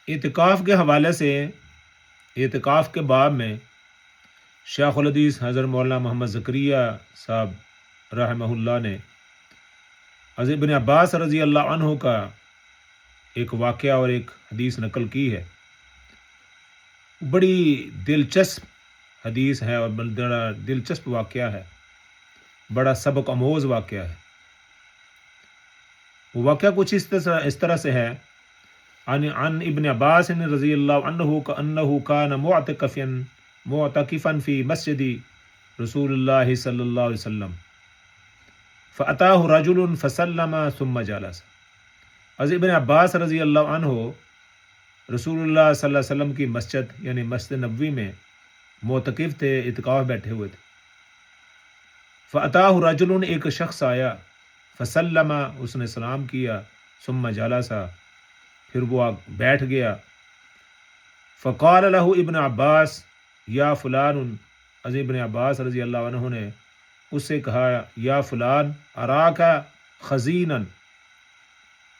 اعتکاف کے حوالے سے اعتکاف کے باب میں شیخ الحدیث حضرت مولانا محمد زکریا صاحب رحمہ اللہ نے حضرت ابن عباس رضی اللہ عنہ کا ایک واقعہ اور ایک حدیث نقل کی ہے۔ بڑی دلچسپ حدیث ہے اور بڑا دلچسپ واقعہ ہے، بڑا سبق آموز واقعہ ہے۔ وہ واقعہ کچھ اس طرح سے ہے، عن ابن عباس رضی اللہ عنہ انہ کان معتکفا فی مسجد رسول اللہ صلی اللہ علیہ وسلم فاتاہ رجل فسلم ثم جلس۔ حضرت ابن عباس رضی اللہ عنہ رسول اللہ صلی اللہ علیہ وسلم کی مسجد یعنی مسجد نبوی میں معتکف تھے، اعتکاف بیٹھے ہوئے تھے۔ فاتاہ رجل، ایک شخص آیا، فسلم، اس نے سلام کیا، ثم جلس، پھر وہ بیٹھ گیا۔ فقال له ابن عباس یا فلان، حضرت ابن عباس رضی اللہ عنہ نے اس سے کہا، یا فلان اراک خزینا،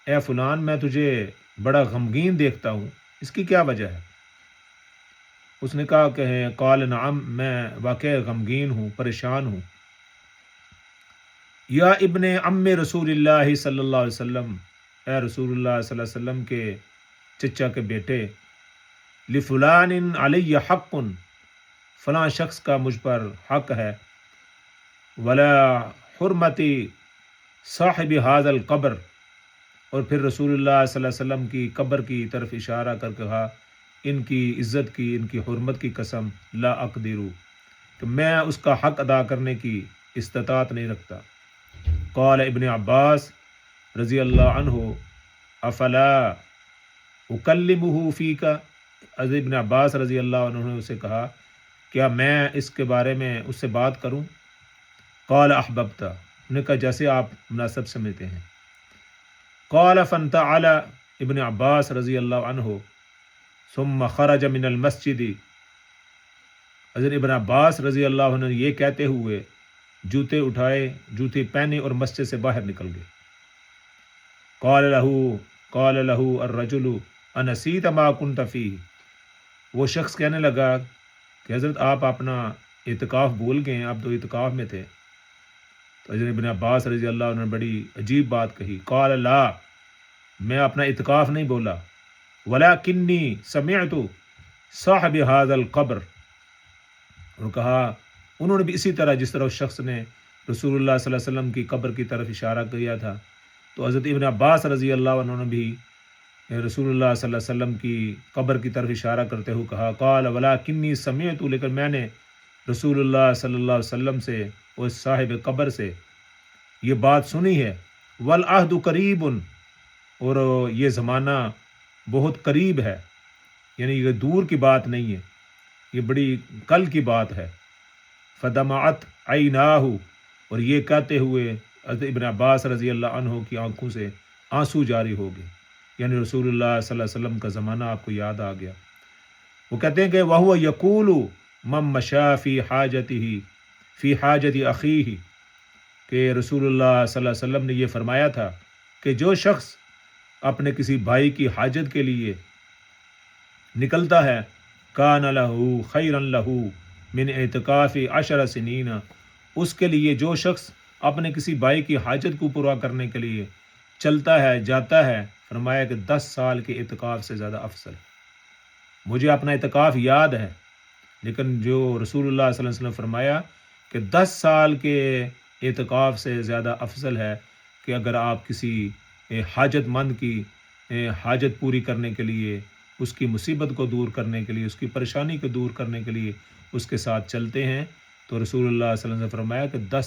اے فلان میں تجھے بڑا غمگین دیکھتا ہوں، اس کی کیا وجہ ہے؟ اس نے کہا کہ قال نعم، میں واقع غمگین ہوں، پریشان ہوں۔ یا ابن ام رسول اللہ صلی اللہ علیہ وسلم، اے رسول اللہ صلی اللہ علیہ وسلم کے چچا کے بیٹے، لفلان علی حق، فلاں شخص کا مجھ پر حق ہے، ولا حرمتی صاحب هذا القبر، اور پھر رسول اللہ صلی اللہ علیہ وسلم کی قبر کی طرف اشارہ کر کے کہا، ان کی عزت کی، ان کی حرمت کی قسم، لا اقدر، کہ میں اس کا حق ادا کرنے کی استطاعت نہیں رکھتا۔ قال ابن عباس رضی اللہ عنہ افلا اکلمہ فیک، حضرت ابن عباس رضی اللہ عنہ نے اسے کہا، کیا میں اس کے بارے میں اس سے بات کروں؟ قال احببت، انہوں نے کہا جیسے آپ مناسب سمجھتے ہیں۔ قال فانتعل ابن عباس رضی اللہ عنہ ثم خرج من المسجد، حضرت ابن عباس رضی اللہ عنہ یہ کہتے ہوئے جوتے اٹھائے، جوتے پہنے اور مسجد سے باہر نکل گئے۔ قال له الرجل انسیت ما كنت فيه، وہ شخص کہنے لگا کہ حضرت آپ اپنا اعتکاف بھول گئے ہیں، آپ تو اعتکاف میں تھے۔ تو حضرت ابن عباس رضی اللہ عنہ نے بڑی عجیب بات کہی، قال لا، میں اپنا اعتکاف نہیں بولا، ولکنی سمعت صاحب هذا القبر، اور کہا انہوں نے بھی اسی طرح جس طرح اس شخص نے رسول اللہ صلی اللہ علیہ وسلم کی قبر کی طرف اشارہ کیا تھا، تو حضرت ابن عباس رضی اللہ عنہ نے بھی رسول اللہ صلی اللہ علیہ وسلم کی قبر کی طرف اشارہ کرتے ہوئے کہا، قال ولکنی سمعت، لیکن میں نے رسول اللہ صلی اللہ علیہ وسلم سے اور صاحب قبر سے یہ بات سنی ہے، والعہد قریب، اور یہ زمانہ بہت قریب ہے، یعنی یہ دور کی بات نہیں ہے، یہ بڑی کل کی بات ہے۔ فدمعت عیناہ، اور یہ کہتے ہوئے حضرت ابن عباس رضی اللہ عنہ کی آنکھوں سے آنسو جاری ہو گئے، یعنی رسول اللہ صلی اللہ علیہ وسلم کا زمانہ آپ کو یاد آ گیا۔ وہ کہتے ہیں کہ وَهُوَ يَقُولُ مَن مَشَىٰ فِي حَاجَتِهِ فِي حَاجَةِ أَخِيهِ، کہ رسول اللہ صلی اللہ علیہ وسلم نے یہ فرمایا تھا کہ جو شخص اپنے کسی بھائی کی حاجت کے لیے نکلتا ہے، كَانَ لَهُ خَيْرًا لَهُ من اعتکاف 10 سنین، اس کے لیے جو شخص اپنے کسی بھائی کی حاجت کو پورا کرنے کے لیے چلتا ہے، جاتا ہے، فرمایا کہ 10 سال کے اعتکاف سے زیادہ افضل۔ مجھے اپنا اعتکاف یاد ہے، لیکن جو رسول اللہ صلی اللہ علیہ وسلم فرمایا کہ 10 سال کے اعتکاف سے زیادہ افضل ہے کہ اگر آپ کسی حاجت مند کی حاجت پوری کرنے کے لیے، اس کی مصیبت کو دور کرنے کے لیے، اس کی پریشانی کو دور کرنے کے لیے اس کے ساتھ چلتے ہیں، تو رسول اللہ صلی اللہ علیہ وسلم نے فرمایا کہ 10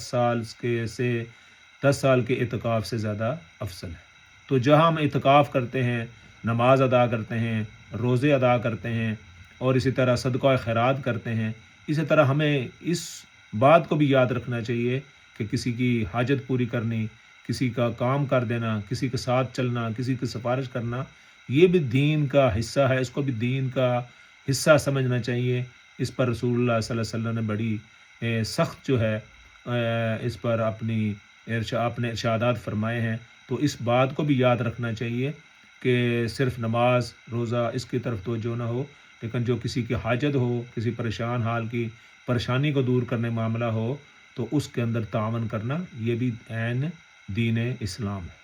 سال کے اعتکاف سے زیادہ افضل ہے۔ تو جہاں ہم اعتکاف کرتے ہیں، نماز ادا کرتے ہیں، روزے ادا کرتے ہیں، اور اسی طرح صدقہ خیرات کرتے ہیں، اسی طرح ہمیں اس بات کو بھی یاد رکھنا چاہیے کہ کسی کی حاجت پوری کرنی، کسی کا کام کر دینا، کسی کے ساتھ چلنا، کسی کی سفارش کرنا، یہ بھی دین کا حصہ ہے، اس کو بھی دین کا حصہ سمجھنا چاہیے۔ اس پر رسول اللہ صلی اللہ علیہ وسلم نے بڑی سخت جو ہے اس پر اپنے ارشادات فرمائے ہیں، تو اس بات کو بھی یاد رکھنا چاہیے کہ صرف نماز روزہ اس کی طرف توجہ نہ ہو، لیکن جو کسی کی حاجت ہو، کسی پریشان حال کی پریشانی کو دور کرنے معاملہ ہو، تو اس کے اندر تعاون کرنا، یہ بھی عین دین اسلام ہے۔